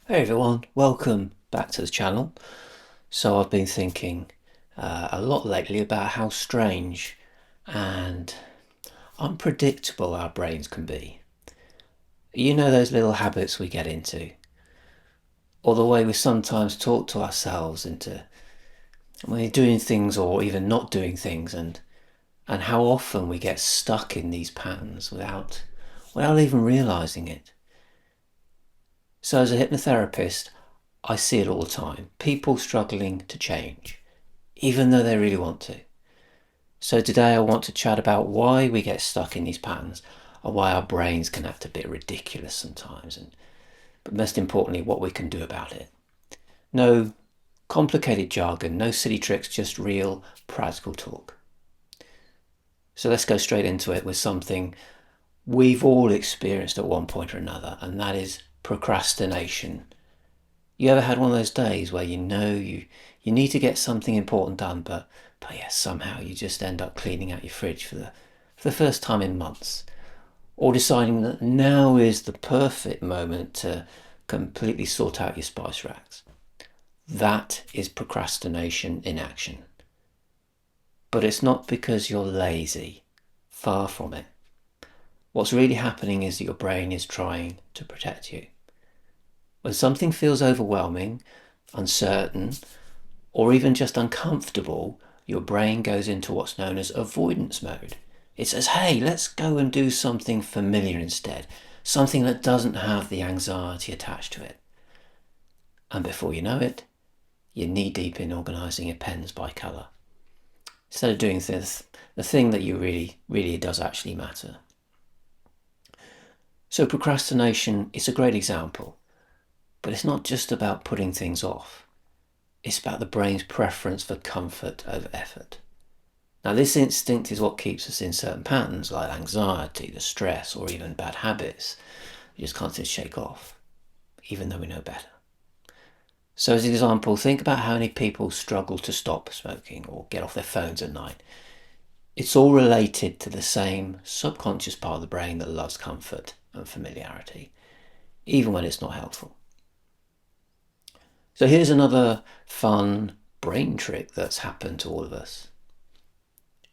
Hey everyone, welcome back to the channel. So I've been thinking a lot lately about how strange and unpredictable our brains can be. You know those little habits we get into, or the way we sometimes talk to ourselves into when we're doing things or even not doing things, and how often we get stuck in these patterns without even realizing it. So as a hypnotherapist, I see it all the time. People struggling to change, even though they really want to. So today I want to chat about why we get stuck in these patterns and why our brains can act a bit ridiculous sometimes, but most importantly, what we can do about it. No complicated jargon, no silly tricks, just real practical talk. So let's go straight into it with something we've all experienced at one point or another, and that is procrastination. You ever had one of those days where you need to get something important done, but yeah, somehow you just end up cleaning out your fridge for the first time in months, or deciding that now is the perfect moment to completely sort out your spice racks? That is procrastination in action. But it's not because you're lazy. Far from it. What's really happening is that your brain is trying to protect you. When something feels overwhelming, uncertain, or even just uncomfortable, your brain goes into what's known as avoidance mode. It says, hey, let's go and do something familiar instead, something that doesn't have the anxiety attached to it. And before you know it, you're knee deep in organising your pens by colour, instead of doing the thing that you really does actually matter. So procrastination is a great example, but it's not just about putting things off. It's about the brain's preference for comfort over effort. Now, this instinct is what keeps us in certain patterns like anxiety, the stress, or even bad habits we just can't seem to shake off, even though we know better. So, as an example, think about how many people struggle to stop smoking or get off their phones at night. It's all related to the same subconscious part of the brain that loves comfort and familiarity, even when it's not helpful. So here's another fun brain trick that's happened to all of us.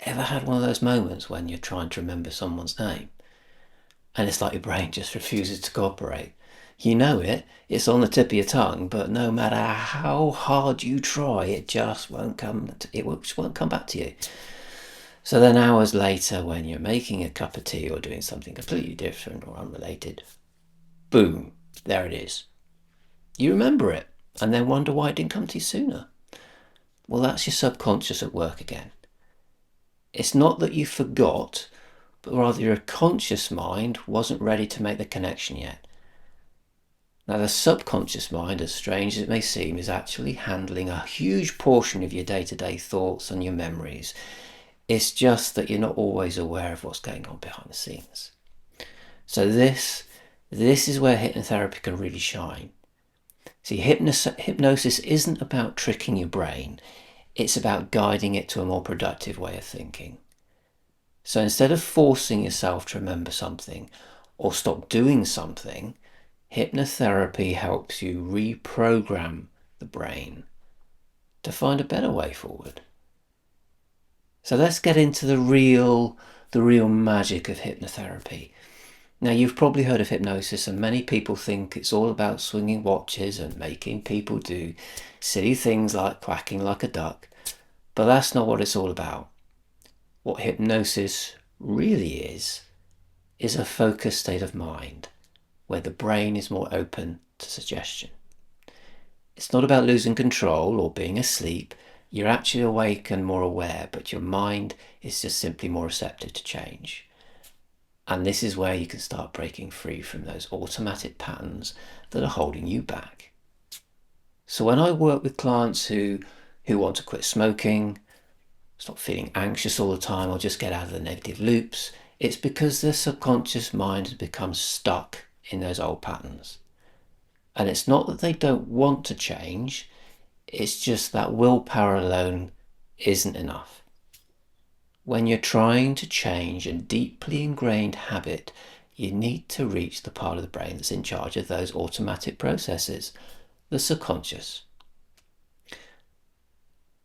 Ever had one of those moments when you're trying to remember someone's name and it's like your brain just refuses to cooperate? You know it, it's on the tip of your tongue, but no matter how hard you try, it just won't come back to you. So then hours later, when you're making a cup of tea or doing something completely different or unrelated, boom, there it is. You remember it and then wonder why it didn't come to you sooner. Well, that's your subconscious at work again. It's not that you forgot, but rather your conscious mind wasn't ready to make the connection yet. Now, the subconscious mind, as strange as it may seem, is actually handling a huge portion of your day-to-day thoughts and your memories. It's just that you're not always aware of what's going on behind the scenes. So this is where hypnotherapy can really shine. See, hypnosis isn't about tricking your brain. It's about guiding it to a more productive way of thinking. So instead of forcing yourself to remember something or stop doing something, hypnotherapy helps you reprogram the brain to find a better way forward. So let's get into the real magic of hypnotherapy. Now, you've probably heard of hypnosis, and many people think it's all about swinging watches and making people do silly things like quacking like a duck, but that's not what it's all about. What hypnosis really is a focused state of mind where the brain is more open to suggestion. It's not about losing control or being asleep. You're actually awake and more aware, but your mind is just simply more receptive to change. And this is where you can start breaking free from those automatic patterns that are holding you back. So when I work with clients who want to quit smoking, stop feeling anxious all the time, or just get out of the negative loops, it's because their subconscious mind has become stuck in those old patterns. And it's not that they don't want to change, it's just that willpower alone isn't enough. When you're trying to change a deeply ingrained habit, you need to reach the part of the brain that's in charge of those automatic processes, the subconscious.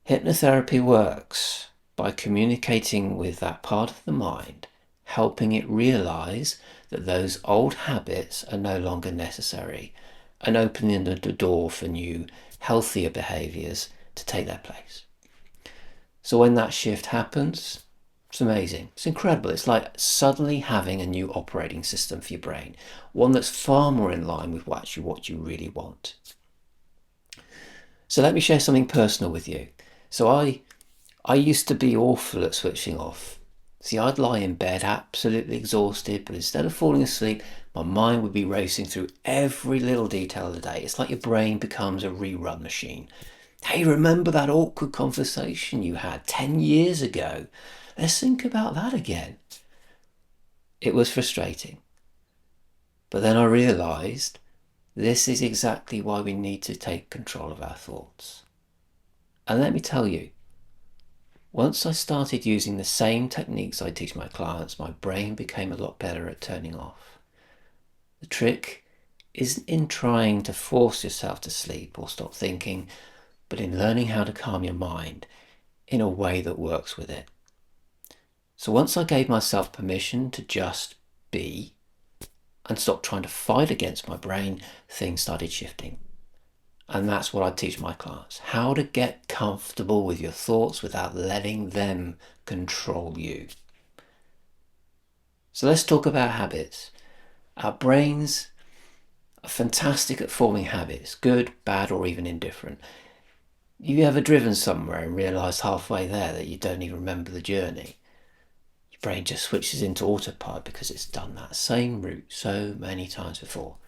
Hypnotherapy works by communicating with that part of the mind, helping it realize that those old habits are no longer necessary, and opening the door for new, healthier behaviors to take their place. So when that shift happens, it's amazing. It's incredible. It's like suddenly having a new operating system for your brain, one that's far more in line with what you really want. So let me share something personal with you. So I used to be awful at switching off. See, I'd lie in bed absolutely exhausted, but instead of falling asleep, my mind would be racing through every little detail of the day. It's like your brain becomes a rerun machine. Hey, remember that awkward conversation you had 10 years ago? Let's think about that again. It was frustrating. But then I realised this is exactly why we need to take control of our thoughts. And let me tell you, once I started using the same techniques I teach my clients, my brain became a lot better at turning off. The trick isn't in trying to force yourself to sleep or stop thinking, but in learning how to calm your mind in a way that works with it. So once I gave myself permission to just be and stop trying to fight against my brain, things started shifting. And that's what I teach my clients, how to get comfortable with your thoughts without letting them control you. So let's talk about habits. Our brains are fantastic at forming habits, good, bad, or even indifferent. You ever driven somewhere and realised halfway there that you don't even remember the journey? Your brain just switches into autopilot because it's done that same route so many times before.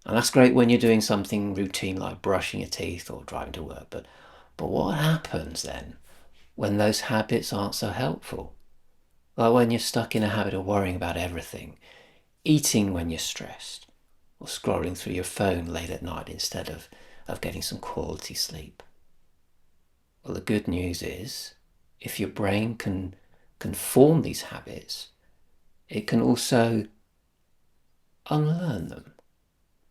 And that's great when you're doing something routine like brushing your teeth or driving to work. But what happens then when those habits aren't so helpful? Like when you're stuck in a habit of worrying about everything, eating when you're stressed, or scrolling through your phone late at night instead of getting some quality sleep. Well, the good news is, if your brain can form these habits, it can also unlearn them.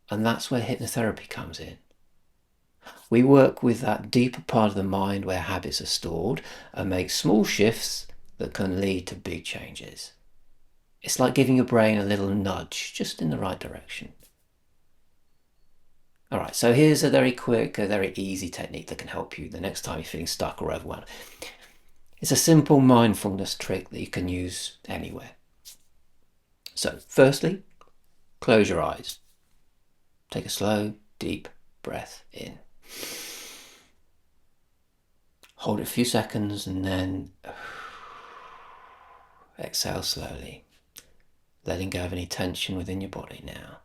And that's where hypnotherapy comes in. We work with that deeper part of the mind where habits are stored and make small shifts that can lead to big changes. It's like giving your brain a little nudge just in the right direction. All right, so here's a very quick, a very easy technique that can help you the next time you're feeling stuck or overwhelmed. It's a simple mindfulness trick that you can use anywhere. So firstly, close your eyes. Take a slow, deep breath in. Hold it a few seconds and then exhale slowly, letting go of any tension within your body now.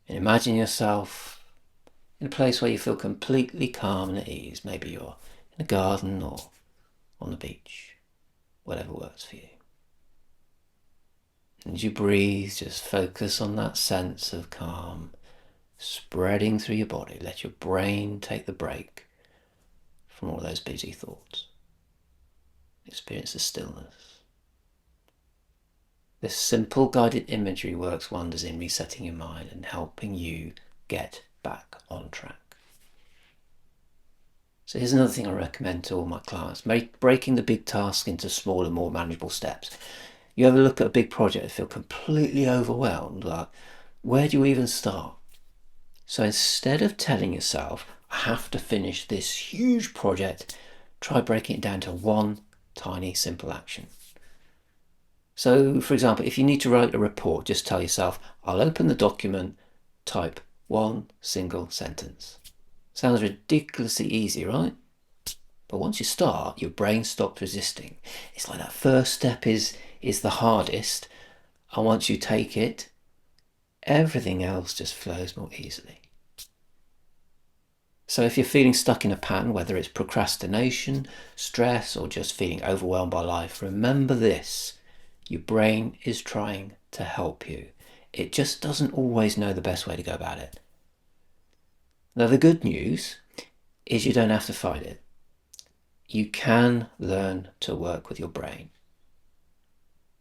And imagine yourself in a place where you feel completely calm and at ease. Maybe you're in a garden or on the beach, whatever works for you. And as you breathe, just focus on that sense of calm spreading through your body. Let your brain take the break from all those busy thoughts. Experience the stillness. This simple guided imagery works wonders in resetting your mind and helping you get back on track. So here's another thing I recommend to all my clients: breaking the big task into smaller, more manageable steps. You ever look at a big project and feel completely overwhelmed? Like, where do you even start? So instead of telling yourself, I have to finish this huge project, try breaking it down to one tiny, simple action. So, for example, if you need to write a report, just tell yourself, I'll open the document, type one single sentence. Sounds ridiculously easy, right? But once you start, your brain stops resisting. It's like that first step is the hardest, and once you take it, everything else just flows more easily. So if you're feeling stuck in a pattern, whether it's procrastination, stress, or just feeling overwhelmed by life, remember this: your brain is trying to help you. It just doesn't always know the best way to go about it. Now, the good news is you don't have to fight it. You can learn to work with your brain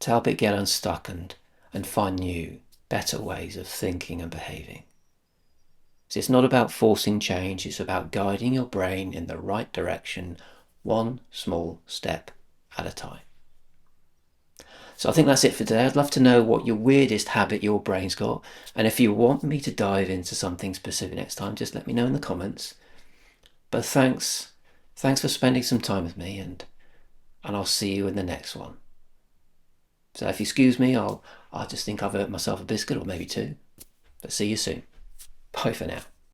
to help it get unstuck and and find new, better ways of thinking and behaving. So it's not about forcing change, it's about guiding your brain in the right direction, one small step at a time. So I think that's it for today. I'd love to know what your weirdest habit your brain's got. And if you want me to dive into something specific next time, just let me know in the comments. But thanks for spending some time with me, and I'll see you in the next one. So if you excuse me, I'll just think I've earned myself a biscuit or maybe two. But see you soon. Bye for now.